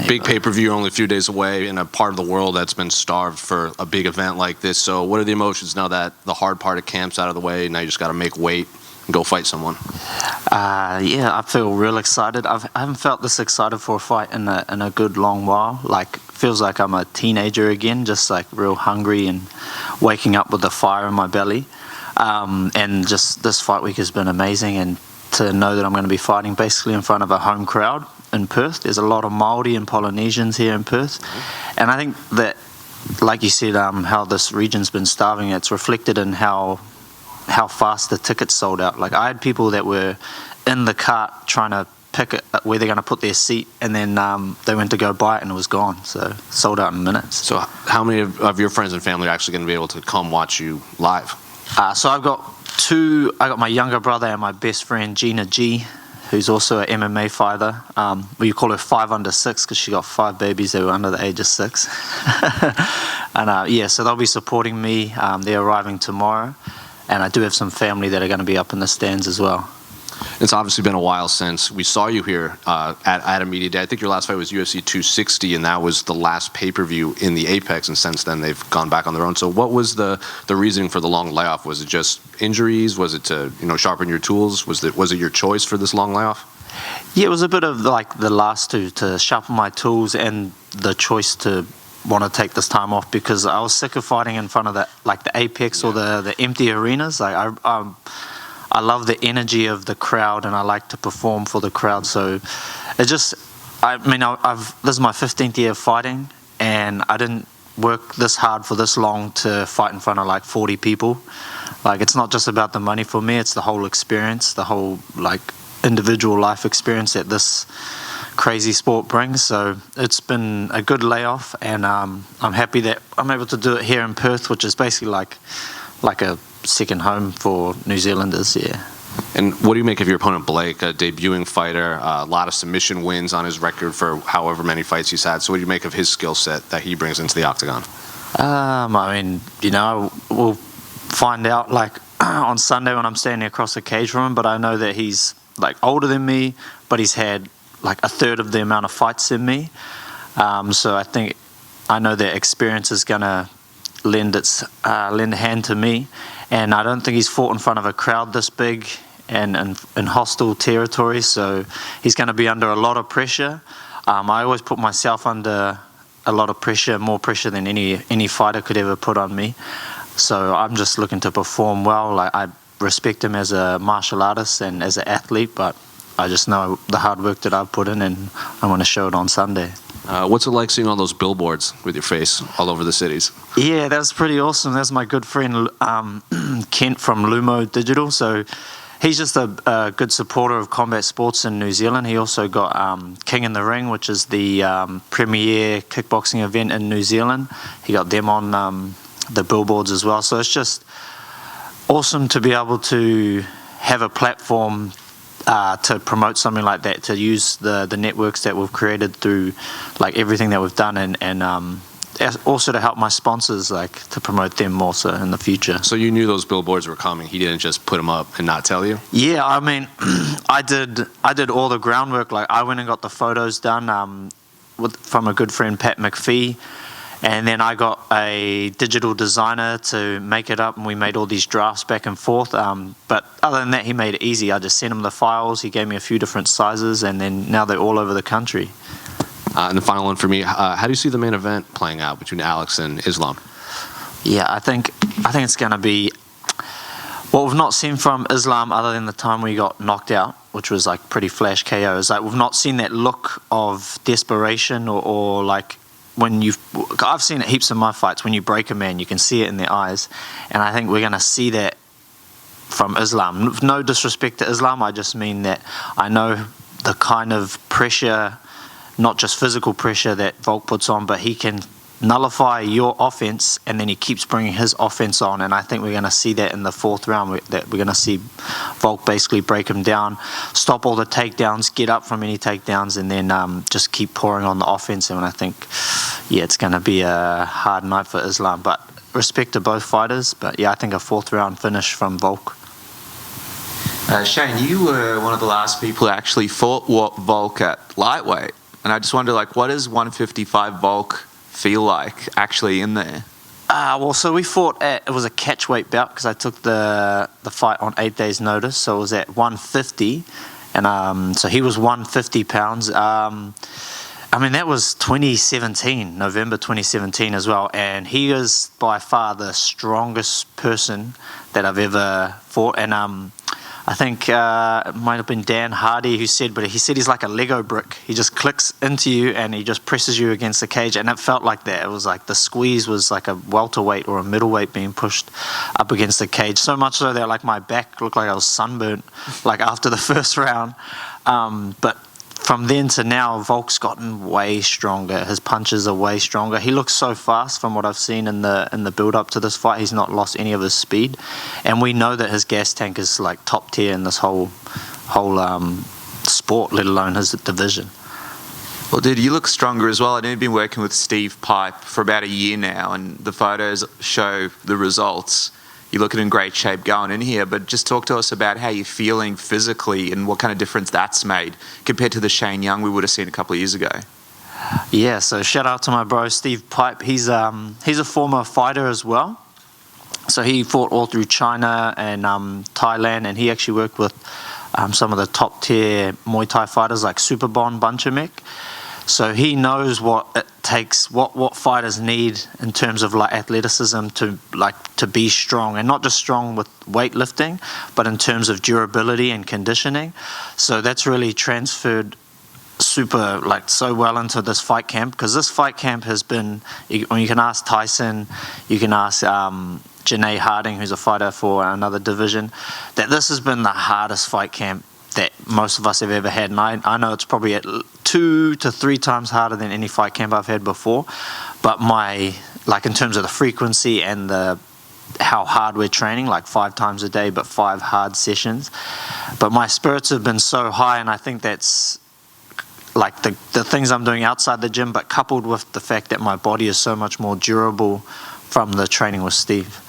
Big pay-per-view, only a few days away in a part of the world that's been starved for a big event like this. So what are the emotions now that the hard part of camp's out of the way? Now you just got to make weight and go fight someone. Yeah, I feel real excited. I haven't felt this excited for a fight in a good long while. Like, feels like I'm a teenager again, just like real hungry and waking up with the fire in my belly. And just this fight week has been amazing, and to know that I'm going to be fighting basically in front of a home crowd in Perth. There's a lot of Māori and Polynesians here in Perth, and I think that, like you said, how this region's been starving, it's reflected in how fast the tickets sold out. Like, I had people that were in the cart trying to pick where they're going to put their seat, and then they went to go buy it and it was gone. So sold out in minutes. So how many of your friends and family are actually going to be able to come watch you live? So I've got two. I got my younger brother and my best friend Gina G, who's also an MMA fighter. We call her 5 under 6 because she got 5 babies that were under the age of 6. And yeah, so they'll be supporting me. They're arriving tomorrow, and I do have some family that are going to be up in the stands as well. It's obviously been a while since we saw you here at a media day. I think your last fight was UFC 260, and that was the last pay-per-view in the Apex, and since then they've gone back on their own. So what was the reasoning for the long layoff? Was it just injuries? Was it to sharpen your tools? Was it your choice for this long layoff? Yeah, it was a bit of like the last two, to sharpen my tools, and the choice to want to take this time off because I was sick of fighting in front of the Apex or the empty arenas. Like I love the energy of the crowd, and I like to perform for the crowd. So it just, this is my 15th year of fighting, and I didn't work this hard for this long to fight in front of like 40 people. Like, it's not just about the money for me, it's the whole experience, the whole like individual life experience that this crazy sport brings. So it's been a good layoff, and I'm happy that I'm able to do it here in Perth, which is basically like a second home for New Zealanders. Yeah. And what do you make of your opponent Blake, a debuting fighter, a lot of submission wins on his record for however many fights he's had? So what do you make of his skill set that he brings into the octagon? We'll find out like on Sunday when I'm standing across the cage from him, but I know that he's like older than me, but he's had like a third of the amount of fights than me. So I know that experience is going to lend a hand to me, and I don't think he's fought in front of a crowd this big and in hostile territory, so he's going to be under a lot of pressure. I always put myself under a lot of pressure, more pressure than any fighter could ever put on me. So I'm just looking to perform well. Like, I respect him as a martial artist and as an athlete, but I just know the hard work that I've put in, and I want to show it on Sunday. What's it like seeing all those billboards with your face all over the cities? Yeah, that's pretty awesome. That's my good friend Kent from Lumo Digital. So he's just a good supporter of combat sports in New Zealand. He also got King in the Ring, which is the premier kickboxing event in New Zealand. He got them on the billboards as well. So it's just awesome to be able to have a platform to promote something like that, to use the networks that we've created through like everything that we've done, and also to help my sponsors, like to promote them more so in the future. So you knew those billboards were coming. He didn't just put them up and not tell you? Yeah, I mean, I did all the groundwork. Like, I went and got the photos done from a good friend, Pat McPhee. And then I got a digital designer to make it up, and we made all these drafts back and forth. But other than that, he made it easy. I just sent him the files. He gave me a few different sizes, and then now they're all over the country. And the final one for me, how do you see the main event playing out between Alex and Islam? Yeah, I think it's going to be what we've not seen from Islam, other than the time we got knocked out, which was like pretty flash KOs. Like, we've not seen that look of desperation or like, I've seen it heaps in my fights. When you break a man, you can see it in their eyes, and I think we're going to see that from Islam. No disrespect to Islam, I just mean that I know the kind of pressure, not just physical pressure that Volk puts on, but he can nullify your offense, and then he keeps bringing his offense on, and I think we're going to see that in the 4th round, that we're going to see Volk basically break him down, stop all the takedowns, get up from any takedowns, and then just keep pouring on the offensive. And I think, yeah, it's going to be a hard night for Islam, but respect to both fighters. But yeah, I think a 4th round finish from Volk. Shane, you were one of the last people who actually fought Volk at lightweight. and I just wonder, like, what does 155 Volk feel like actually in there? Well, so we fought at, it was a catchweight bout because I took the fight on 8 days' notice, so it was at 150, and so he was 150 pounds. I mean, that was 2017, November 2017 as well, and he is by far the strongest person that I've ever fought, and I think it might have been Dan Hardy who said, but he said he's like a Lego brick. He just clicks into you and he just presses you against the cage, and it felt like that. It was like the squeeze was like a welterweight or a middleweight being pushed up against the cage, so much so that like my back looked like I was sunburnt like after the first round. But from then to now, Volk's gotten way stronger. His punches are way stronger. He looks so fast from what I've seen in the build-up to this fight. He's not lost any of his speed. And we know that his gas tank is like top tier in this whole sport, let alone his division. Well, dude, you look stronger as well. I know you've been working with Steve Pipe for about a year now, and the photos show the results. You're looking in great shape going in here, but just talk to us about how you're feeling physically and what kind of difference that's made compared to the Shane Young we would have seen a couple of years ago. Yeah, so shout out to my bro Steve Pipe. He's a former fighter as well. So he fought all through China and Thailand, and he actually worked with some of the top tier Muay Thai fighters like Superbon Bunchamek. So he knows what it takes, what fighters need in terms of like athleticism to be strong, and not just strong with weightlifting, but in terms of durability and conditioning. So that's really transferred so well into this fight camp, because this fight camp has been, you can ask Tyson, you can ask Janae Harding, who's a fighter for another division, that this has been the hardest fight camp that most of us have ever had, and I know it's probably at 2 to 3 times harder than any fight camp I've had before. But in terms of the frequency and how hard we're training, like 5 times a day, but 5 hard sessions. But my spirits have been so high, and I think that's like the things I'm doing outside the gym, but coupled with the fact that my body is so much more durable from the training with Steve.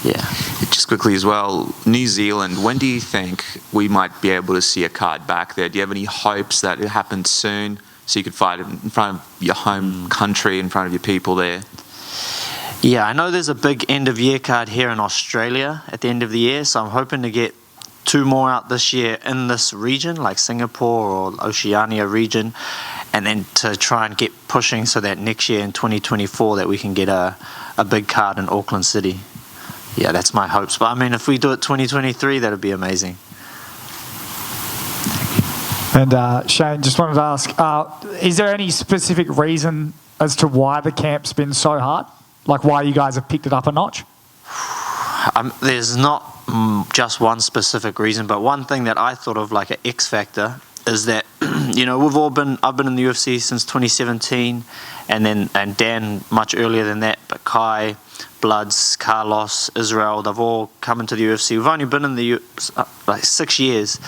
Yeah. Just quickly as well, New Zealand, when do you think we might be able to see a card back there? Do you have any hopes that it happens soon so you could fight in front of your home country, in front of your people there? Yeah, I know there's a big end of year card here in Australia at the end of the year, so I'm hoping to get 2 more out this year in this region, like Singapore or Oceania region, and then to try and get pushing so that next year in 2024 that we can get a big card in Auckland City. Yeah, that's my hopes. But I mean, if we do it 2023, that'd be amazing. And Shane, just wanted to ask, is there any specific reason as to why the camp's been so hard? Like why you guys have picked it up a notch? There's not just one specific reason, but one thing that I thought of like an X factor is that, I've been in the UFC since 2017, and Dan much earlier than that, but Kai, Bloods, Carlos, Israel, they've all come into the UFC. We've only been in the UFC 6 years,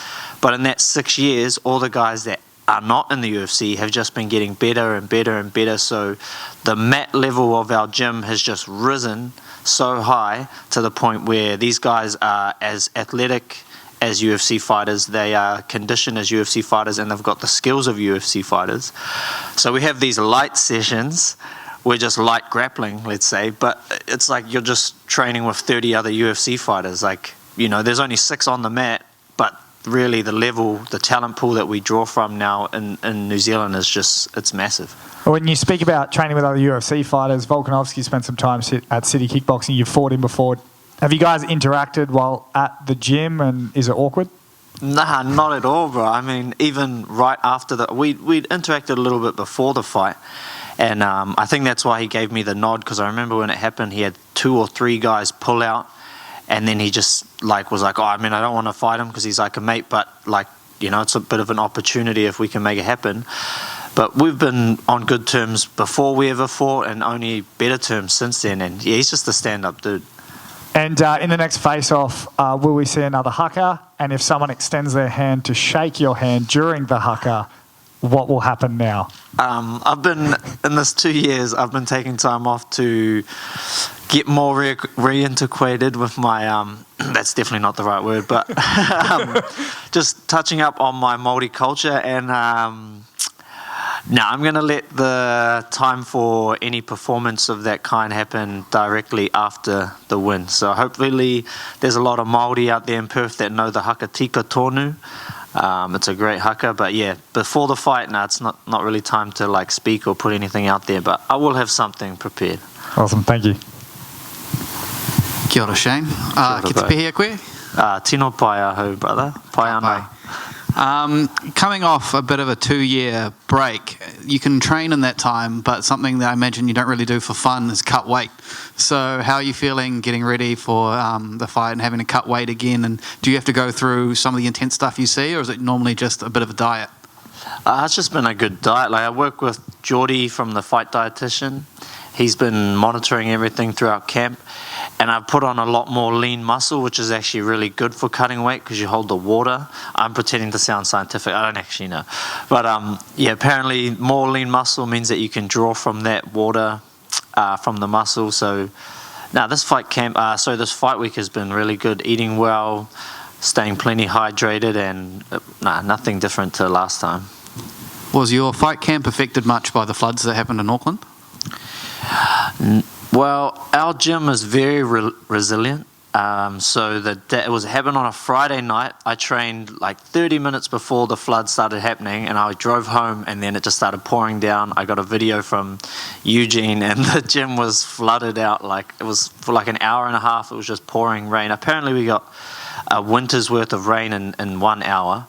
but in that 6 years, all the guys that are not in the UFC have just been getting better and better and better. So the mat level of our gym has just risen so high to the point where these guys are as athletic as UFC fighters, they are conditioned as UFC fighters, and they've got the skills of UFC fighters. So we have these light sessions, we're just light grappling, let's say, but it's like you're just training with 30 other UFC fighters. Like, there's only 6 on the mat, but really the talent pool that we draw from now in New Zealand is it's massive. When you speak about training with other UFC fighters, Volkanovski spent some time at City Kickboxing. You've fought him before. Have you guys interacted while at the gym, and is it awkward? Nah, not at all, bro. I mean, even right after we'd interacted a little bit before the fight, and I think that's why he gave me the nod, because I remember when it happened, he had 2 or 3 guys pull out, and then he just was like, I don't want to fight him because he's like a mate, but it's a bit of an opportunity if we can make it happen. But we've been on good terms before we ever fought, and only better terms since then, and yeah, he's just a stand-up dude. And in the next face-off, will we see another haka? And if someone extends their hand to shake your hand during the haka, what will happen now? I've been, in this 2 years, I've been taking time off to get more reintegrated with my, that's definitely not the right word, but just touching up on my Māori culture, and Now, I'm going to let the time for any performance of that kind happen directly after the win. So hopefully there's a lot of Māori out there in Perth that know the haka tika tonu. It's a great haka, but yeah, before the fight, it's not really time to like speak or put anything out there, but I will have something prepared. Awesome, thank you. Kia ora, Shane. Ki te pihia koe? Tino pai ahau, brother. Pai ana. Coming off a bit of a 2-year break, you can train in that time, but something that I imagine you don't really do for fun is cut weight. So how are you feeling getting ready for the fight and having to cut weight again? And do you have to go through some of the intense stuff you see, or is it normally just a bit of a diet? It's just been a good diet. Like I work with Geordie from the fight dietitian. He's been monitoring everything throughout camp, and I've put on a lot more lean muscle, which is actually really good for cutting weight because you hold the water. I'm pretending to sound scientific. I don't actually know. But yeah, apparently more lean muscle means that you can draw from that water from the muscle. So now this fight week has been really good. Eating well, staying plenty hydrated, and nothing different to last time. Was your fight camp affected much by the floods that happened in Auckland? Well, our gym is very resilient. So it was happened on a Friday night. I trained like 30 minutes before the flood started happening, and I drove home, and then it just started pouring down. I got a video from Eugene, and the gym was flooded out. Like it was for like an hour and a half. It was just pouring rain. Apparently, we got a winter's worth of rain in 1 hour.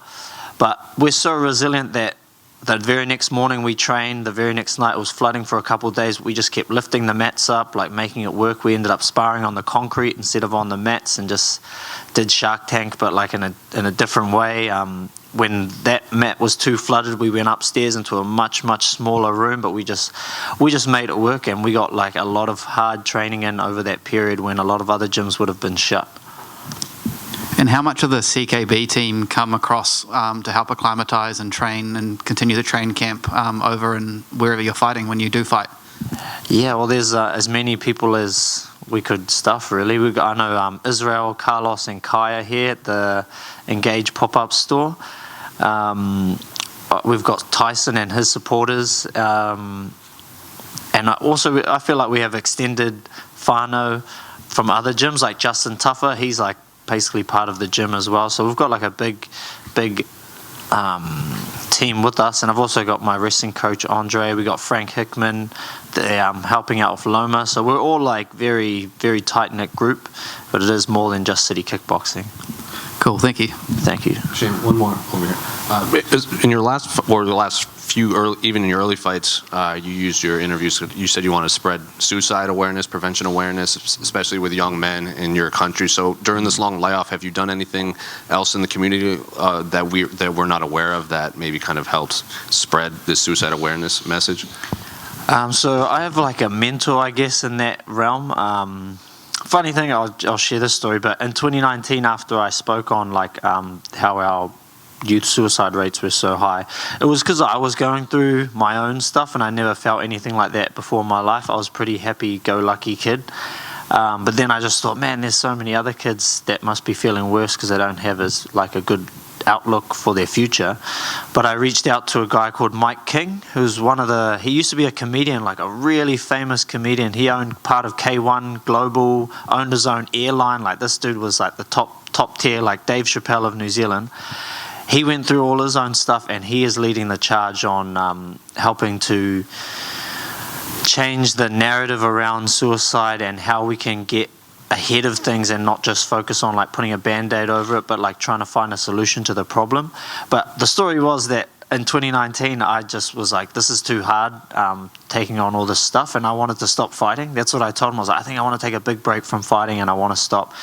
But we're so resilient that the very next morning we trained, the very next night it was flooding for a couple of days. We just kept lifting the mats up, like making it work. We ended up sparring on the concrete instead of on the mats, and just did Shark Tank, but like in a different way. When that mat was too flooded, we went upstairs into a much smaller room, but we just made it work, and we got like a lot of hard training in over that period when a lot of other gyms would have been shut. And how much of the CKB team come across to help acclimatise and train and continue the train camp over and wherever you're fighting when you do fight? Yeah, well, there's as many people as we could stuff, really. I know Israel, Carlos, and Kaya here at the Engage pop-up store. We've got Tyson and his supporters. And I feel like we have extended whānau from other gyms, like Justin Tuffer. He's like basically part of the gym as well. So we've got like a big team with us, and I've also got my wrestling coach Andre. We got Frank Hickman, helping out with Loma. So we're all like very tight knit group, but it is more than just city kickboxing. Cool, thank you. Thank you. Shane, one more over here. In your last few even in your early fights, you used your interviews. You said you want to spread suicide awareness, prevention awareness, especially with young men in your country. So during this long layoff, have you done anything else in the community that we're not aware of that maybe kind of helps spread this suicide awareness message? So I have like a mentor, I guess, in that realm. Funny thing, I'll share this story, but in 2019, after I spoke on like how our youth suicide rates were so high, it was because I was going through my own stuff, and I never felt anything like that before in my life. I was a pretty happy-go-lucky kid, but then I just thought, man, there's so many other kids that must be feeling worse because they don't have as like a good outlook for their future. But I reached out to a guy called Mike King, who's he used to be a comedian, like a really famous comedian. He owned part of K1 Global, owned his own airline. Like this dude was like the top tier, like Dave Chappelle of New Zealand. He went through all his own stuff, and he is leading the charge on helping to change the narrative around suicide and how we can get ahead of things and not just focus on like putting a band-aid over it, but like trying to find a solution to the problem. But the story was that in 2019, I just was like, this is too hard, taking on all this stuff, and I wanted to stop fighting. That's what I told him. I was like, I think I want to take a big break from fighting and I want to stop.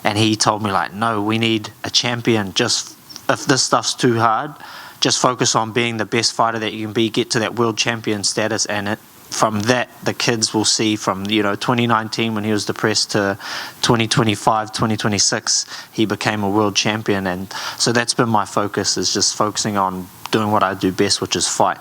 And he told me like, no, we need a champion. Just if this stuff's too hard, just focus on being the best fighter that you can be, get to that world champion status, and from that, the kids will see from 2019 when he was depressed to 2025, 2026, he became a world champion. And so that's been my focus, is just focusing on doing what I do best, which is fight.